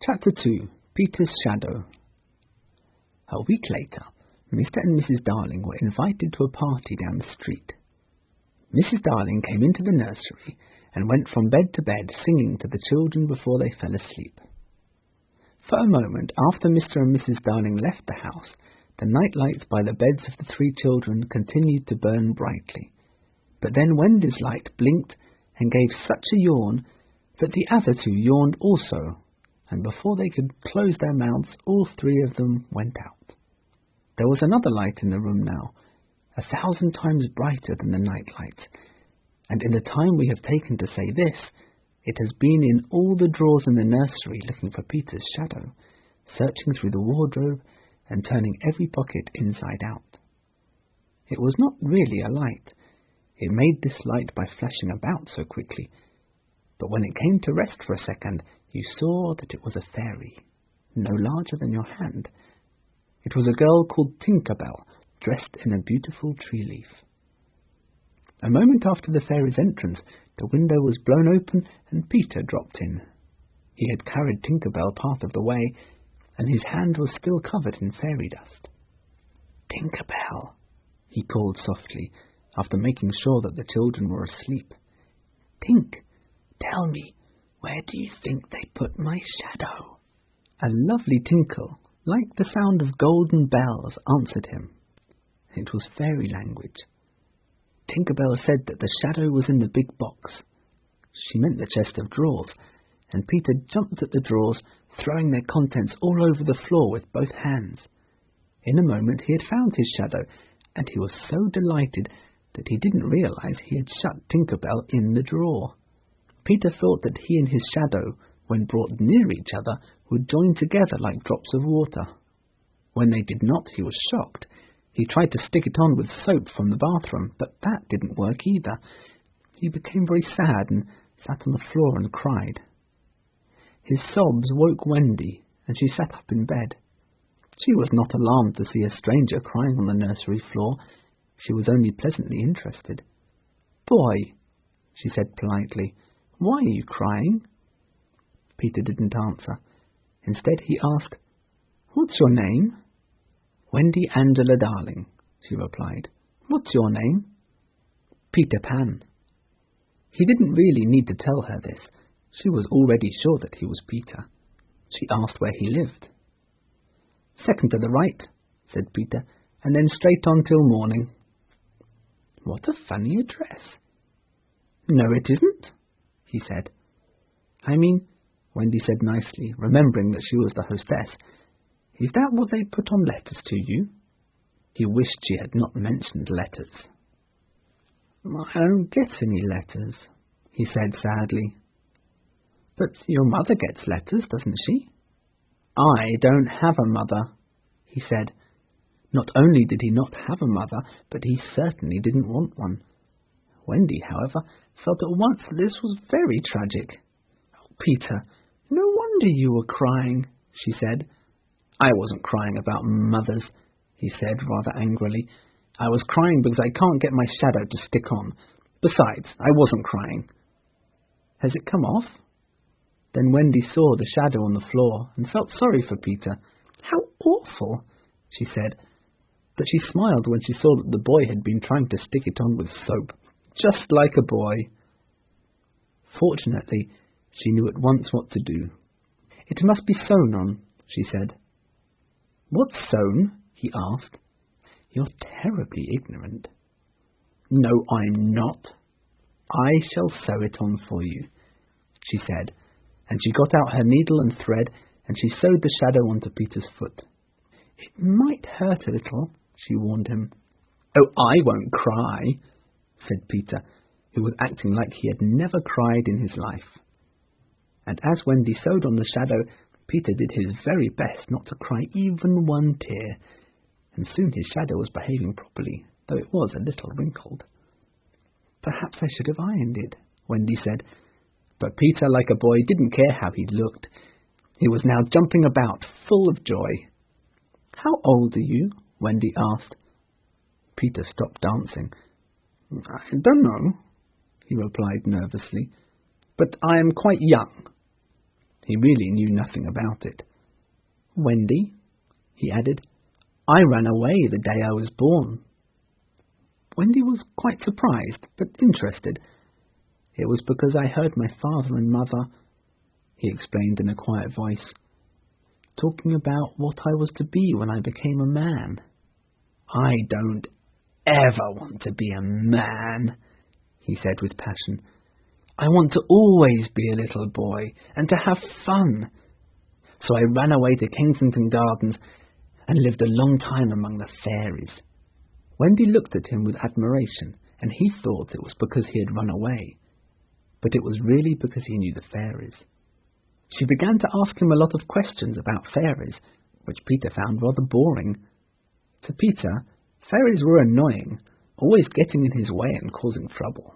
Chapter 2. Peter's Shadow. A week later, Mr. and Mrs. Darling were invited to a party down the street. Mrs. Darling came into the nursery and went from bed to bed singing to the children before they fell asleep. For a moment after Mr. and Mrs. Darling left the house, the night lights by the beds of the three children continued to burn brightly. But then Wendy's light blinked and gave such a yawn that the other two yawned also, and before they could close their mouths, all three of them went out. There was another light in the room now, 1,000 times brighter than the night lights, and in the time we have taken to say this, it has been in all the drawers in the nursery looking for Peter's shadow, searching through the wardrobe and turning every pocket inside out. It was not really a light. It made this light by flashing about so quickly, but when it came to rest for a second, you saw that it was a fairy, no larger than your hand. It was a girl called Tinker Bell, dressed in a beautiful tree leaf. A moment after the fairy's entrance, the window was blown open and Peter dropped in. He had carried Tinker Bell part of the way, and his hand was still covered in fairy dust. "Tinker Bell," he called softly, after making sure that the children were asleep. "Tink, tell me, where do you think they put my shadow?" A lovely tinkle, like the sound of golden bells, answered him. It was fairy language. Tinker Bell said that the shadow was in the big box. She meant the chest of drawers, and Peter jumped at the drawers, throwing their contents all over the floor with both hands. In a moment he had found his shadow, and he was so delighted that he didn't realize he had shut Tinker Bell in the drawer. Peter thought that he and his shadow, when brought near each other, would join together like drops of water. When they did not, he was shocked. He tried to stick it on with soap from the bathroom, but that didn't work either. He became very sad and sat on the floor and cried. His sobs woke Wendy, and she sat up in bed. She was not alarmed to see a stranger crying on the nursery floor. She was only pleasantly interested. "Boy," she said politely, "why are you crying?" Peter didn't answer. Instead he asked, "What's your name?" "Wendy Angela Darling," she replied. "What's your name?" "Peter Pan." He didn't really need to tell her this. She was already sure that he was Peter. She asked where he lived. "Second to the right," said Peter, "and then straight on till morning." "What a funny address." "No, it isn't," he said. "I mean," Wendy said nicely, remembering that she was the hostess, "is that what they put on letters to you?" He wished she had not mentioned letters. "I don't get any letters," he said sadly. "But your mother gets letters, doesn't she?" "I don't have a mother," he said. Not only did he not have a mother, but he certainly didn't want one. Wendy, however, felt at once that this was very tragic. "Oh, Peter, no wonder you were crying," she said. "I wasn't crying about mothers," he said rather angrily. "I was crying because I can't get my shadow to stick on. Besides, I wasn't crying." "Has it come off?" Then Wendy saw the shadow on the floor and felt sorry for Peter. "How awful," she said. But she smiled when she saw that the boy had been trying to stick it on with soap, just like a boy. Fortunately, she knew at once what to do. "It must be sewn on," she said. "What's sewn?" he asked. "You're terribly ignorant." "No, I'm not. I shall sew it on for you," she said, and she got out her needle and thread, and she sewed the shadow onto Peter's foot. "It might hurt a little," she warned him. "Oh, I won't cry," said Peter, who was acting like he had never cried in his life. And as Wendy sewed on the shadow, Peter did his very best not to cry even one tear, and soon his shadow was behaving properly, though it was a little wrinkled. "Perhaps I should have ironed it," Wendy said, but Peter, like a boy, didn't care how he looked. He was now jumping about, full of joy. "How old are you?" Wendy asked. Peter stopped dancing. "I don't know," he replied nervously, "but I am quite young." He really knew nothing about it. "Wendy," he added, "I ran away the day I was born." Wendy was quite surprised, but interested. "It was because I heard my father and mother," he explained in a quiet voice, "talking about what I was to be when I became a man." "I don't ever want to be a man," he said with passion. "I want to always be a little boy and to have fun. So I ran away to Kensington Gardens and lived a long time among the fairies." Wendy looked at him with admiration, and he thought it was because he had run away, but it was really because he knew the fairies. She began to ask him a lot of questions about fairies, which Peter found rather boring. To Peter, fairies were annoying, always getting in his way and causing trouble.